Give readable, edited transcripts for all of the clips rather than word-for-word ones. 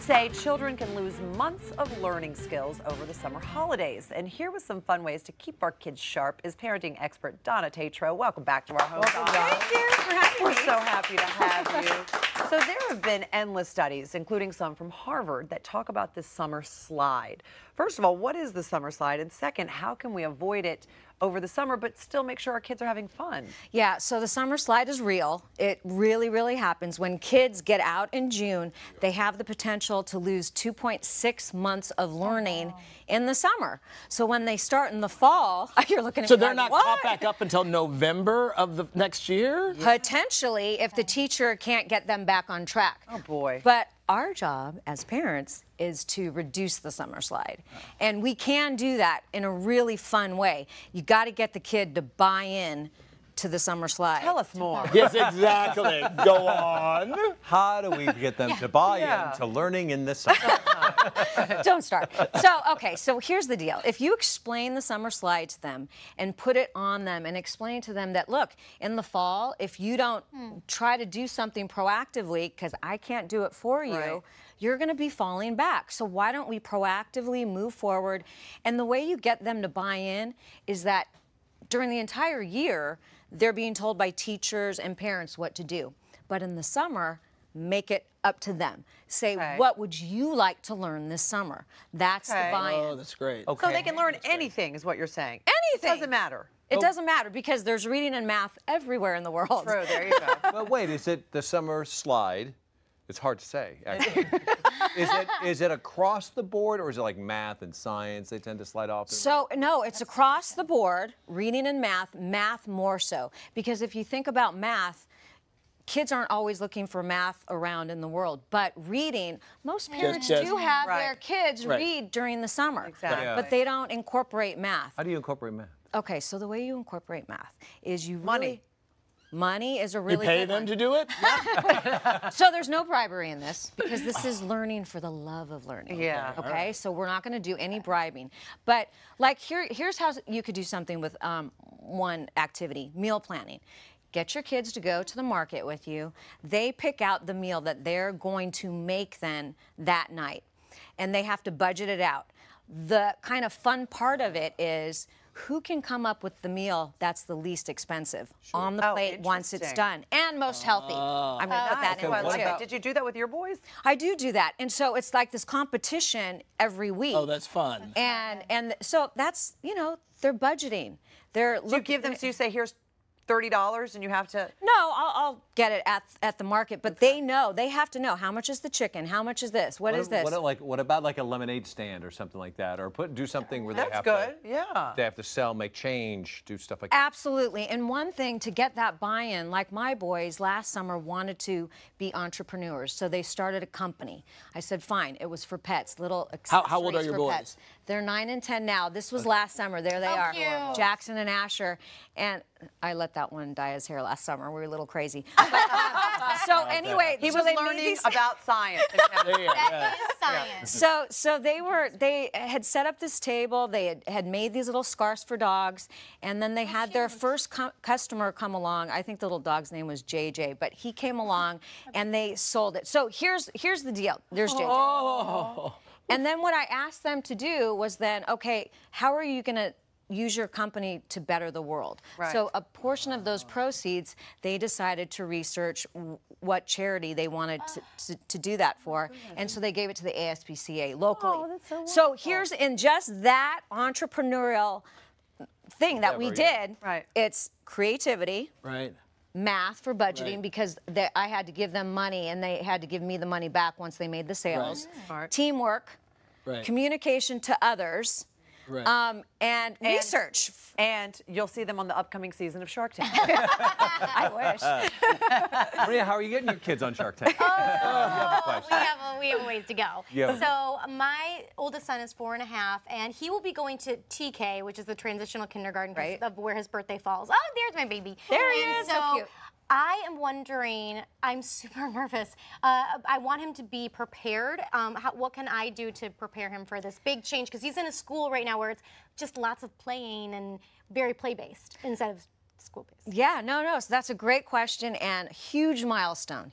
say children can lose months of learning skills over the summer holidays. And here with some fun ways to keep our kids sharp is parenting expert Donna Tetreault. Welcome back to our home. Thank you for having me. We're so happy to have you. So there have been endless studies, including some from Harvard, that talk about this summer slide. First of all, what is the summer slide? And second, how can we avoid it over the summer but still make sure our kids are having fun? Yeah, so the summer slide is real. It really, really happens. When kids get out in June, they have the potential to lose 2.6 months of learning in the summer. So when they start in the fall, you're looking at So they're not caught back up until November of the next year? Potentially, if the teacher can't get them back on track. Oh, boy. But our job as parents is to reduce the summer slide. And we can do that in a really fun way. You got to get the kid to buy in to the summer slide. Tell us more. Yes, exactly. Go on. How do we get them to buy in to learning in the summer? Don't start. So, okay, so here's the deal. If you explain the summer slide to them and put it on them and explain to them that, look, in the fall, if you don't try to do something proactively, because I can't do it for you, you're going to be falling back. So why don't we proactively move forward? And the way you get them to buy in is that during the entire year, they're being told by teachers and parents what to do. But in the summer, make it up to them. Say, what would you like to learn this summer? That's the buy-in. Oh, that's great. So they can learn anything is what you're saying. Anything. It doesn't matter. It doesn't matter because there's reading and math everywhere in the world. True, there you go. But wait, is it the summer slide? It's hard to say, actually. Is it across the board, or is it like math and science they tend to slide off? So, no, it's across the board, reading and math more so. Because if you think about math, kids aren't always looking for math around in the world, but reading, most parents do have their kids read during the summer, but they don't incorporate math. How do you incorporate math? Okay, so the way you incorporate math is you Money is a really You pay good them one. to do it? So there's no bribery in this because this is learning for the love of learning. Yeah. Okay, so we're not going to do any bribing. But like here's how you could do something with one activity, meal planning. Get your kids to go to the market with you. They pick out the meal that they're going to make then that night. And they have to budget it out. The kind of fun part of it is who can come up with the meal that's the least expensive on the plate once it's done and most healthy. I'm going to put that in there too. Did you do that with your boys? I do that. And so it's like this competition every week. Oh, that's fun. And so that's, you know, they're budgeting. They're You give them, so you say, here's $30 and you have to... No, I'll get it at the market, but they know, they have to know how much is the chicken, how much is this, what is this? What about like a lemonade stand or something like that? Or do something where they have They have to sell, make change, do stuff like that. Absolutely. And one thing to get that buy-in, like my boys last summer wanted to be entrepreneurs, so they started a company. I said, fine, it was for pets, little accessories How old are your for boys? pets. They're 9 and 10 now. This was last summer. There they are. Cute. Jackson and Asher. And I let that one dye his hair last summer. We were a little crazy. But, so anyway, He was learning about science. That is science. So they had set up this table. They had made these little scarves for dogs, and then they had their first customer come along. I think the little dog's name was JJ, but he came along and they sold it. So here's the deal. There's JJ. Oh. And then what I asked them to do was then, okay, how are you going to use your company to better the world? So a portion of those proceeds, they decided to research what charity they wanted to do that for. And so they gave it to the ASPCA locally. Oh, that's so wonderful. So here's in just that entrepreneurial thing that we did, it's creativity. Math for budgeting because I had to give them money and they had to give me the money back once they made the sales. Teamwork, communication to others, and research. And you'll see them on the upcoming season of Shark Tank. I wish. Maria, how are you getting your kids on Shark Tank? We have a ways to go. So my oldest son is 4 and a half, and he will be going to TK, which is the transitional kindergarten of where his birthday falls. Oh, there's my baby. There he is. So cute. I am wondering, I'm super nervous. I want him to be prepared. What can I do to prepare him for this big change? Because he's in a school right now where it's just lots of playing and very play-based instead of school-based. Yeah, no. So that's a great question and huge milestone.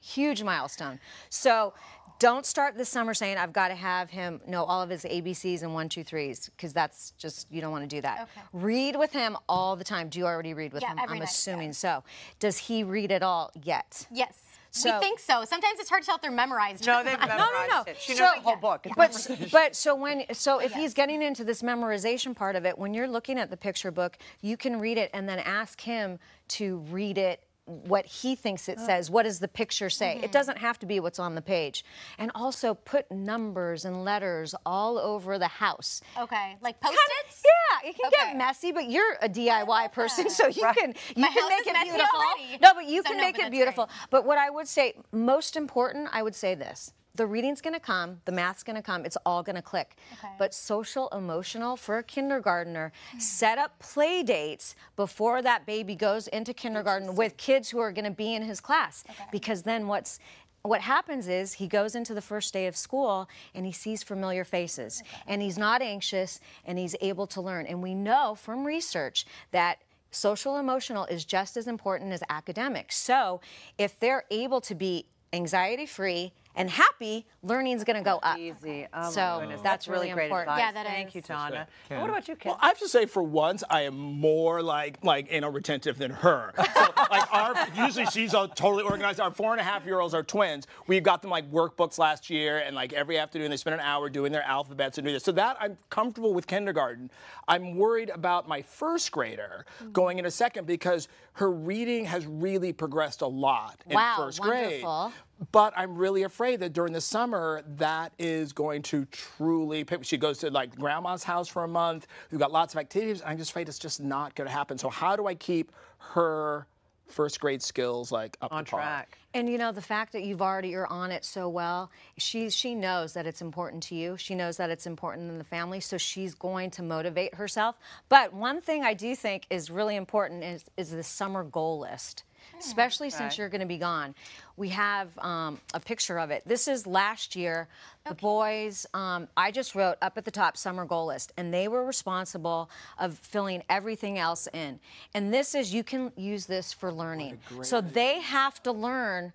So don't start this summer saying, I've got to have him know all of his ABCs and 1, 2, 3s, because that's just, you don't want to do that. Okay. Read with him all the time. Do you already read with him? Every I'm night, assuming so. Does he read it all yet? Yes. So, we think so. Sometimes it's hard to tell if they're memorized. No, they've memorized it. She knows the whole book. If he's getting into this memorization part of it, when you're looking at the picture book, you can read it and then ask him to read it what he thinks it says. What does the picture say? It doesn't have to be what's on the page. And also put numbers and letters all over the house. Okay, like Post-its? Yeah, it can get messy, but you're a DIY person, so you can make it beautiful. Already. No, but you can make but it beautiful. right. But what I would say, most important, I would say this. The reading's going to come, the math's going to come, it's all going to click. Okay. But social emotional for a kindergartner, set up play dates before that baby goes into kindergarten with kids who are going to be in his class. Because then what happens is he goes into the first day of school and he sees familiar faces and he's not anxious and he's able to learn. And we know from research that social emotional is just as important as academic. So if they're able to be anxiety-free and happy, learning's going to go up. Easy. Oh, So my goodness. that's really really great important. advice. Yeah, that Thank is. you, Donna. Ken. What about you, Ken? Well, I have to say, for once, I am more like retentive than her. So, usually she's totally organized. Our 4.5-year-olds are twins. We've got them workbooks last year, and every afternoon they spend an hour doing their alphabets and doing this. So that I'm comfortable with kindergarten. I'm worried about my first grader going into second because her reading has really progressed a lot in first grade. Wonderful. But I'm really afraid that during the summer, that is going to truly pick. She goes to grandma's house for a month. We've got lots of activities. I'm just afraid it's just not going to happen. So how do I keep her first grade skills up on to par? track? And the fact that you're on it so well, she knows that it's important to you. She knows that it's important in the family, so she's going to motivate herself. But one thing I do think is really important is the summer goal list. Especially since you're going to be gone. We have a picture of it. This is last year. The boys, I just wrote up at the top summer goal list, and they were responsible of filling everything else in. And this is, you can use this for learning. So they have to learn.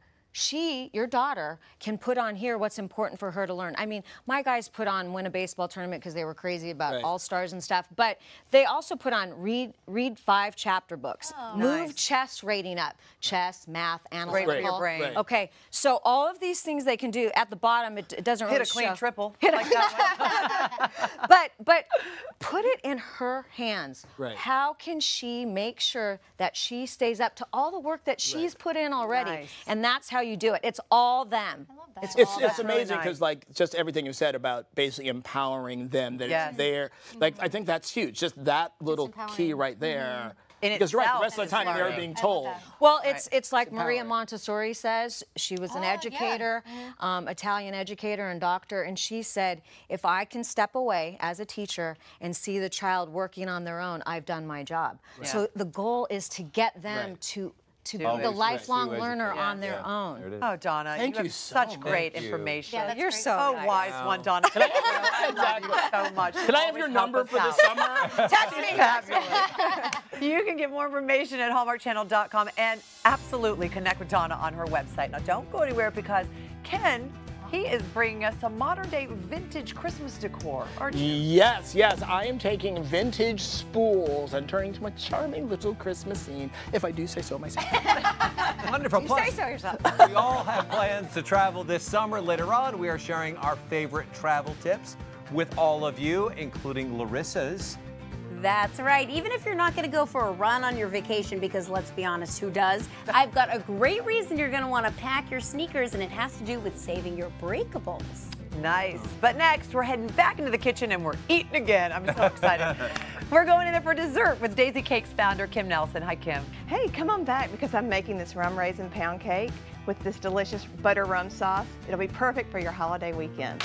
Your daughter, can put on here what's important for her to learn. I mean, my guys put on win a baseball tournament because they were crazy about all-stars and stuff, but they also put on read 5 chapter books, move chess rating up, chess, math, analytical. Great for your brain. Right. Okay, so all of these things they can do. At the bottom, it doesn't really Hit a clean show. triple. But put it in her hands. Right. How can she make sure that she stays up to all the work that she's put in already? Nice. And that's how you do it. It's all them. I love that. It's really amazing because just everything you said about basically empowering them, that it's there. I think that's huge. Just that little key right there. In Because you're right, the itself rest of the time is they're learning. being I love told. that. Well, it's like Maria empowering. Montessori says. She was an educator, Italian educator and doctor, and she said, if I can step away as a teacher and see the child working on their own, I've done my job. So the goal is to get them to be the lifelong learner on their own. There it is. Oh, Donna, Thank you you have so such much. great Thank you. information. Yeah, that's You're great. so Oh, nice. wise one, Donna. I love you so much. Can I have your number for the summer? Text me. Fabulous. You can get more information at hallmarkchannel.com and absolutely connect with Donna on her website. Now, don't go anywhere because Ken, he is bringing us some modern-day vintage Christmas decor, aren't you? Yes. I am taking vintage spools and turning to a charming little Christmas scene, if I do say so myself. Wonderful. You Plus, say so yourself. we all have plans to travel this summer. Later on, we are sharing our favorite travel tips with all of you, including Larissa's. That's right. Even if you're not going to go for a run on your vacation, because let's be honest, who does? I've got a great reason you're going to want to pack your sneakers, and it has to do with saving your breakables. Nice. But next, we're heading back into the kitchen and we're eating again. I'm so excited. We're going in there for dessert with Daisy Cakes founder Kim Nelson. Hi, Kim. Hey, come on back because I'm making this rum raisin pound cake with this delicious butter rum sauce. It'll be perfect for your holiday weekend.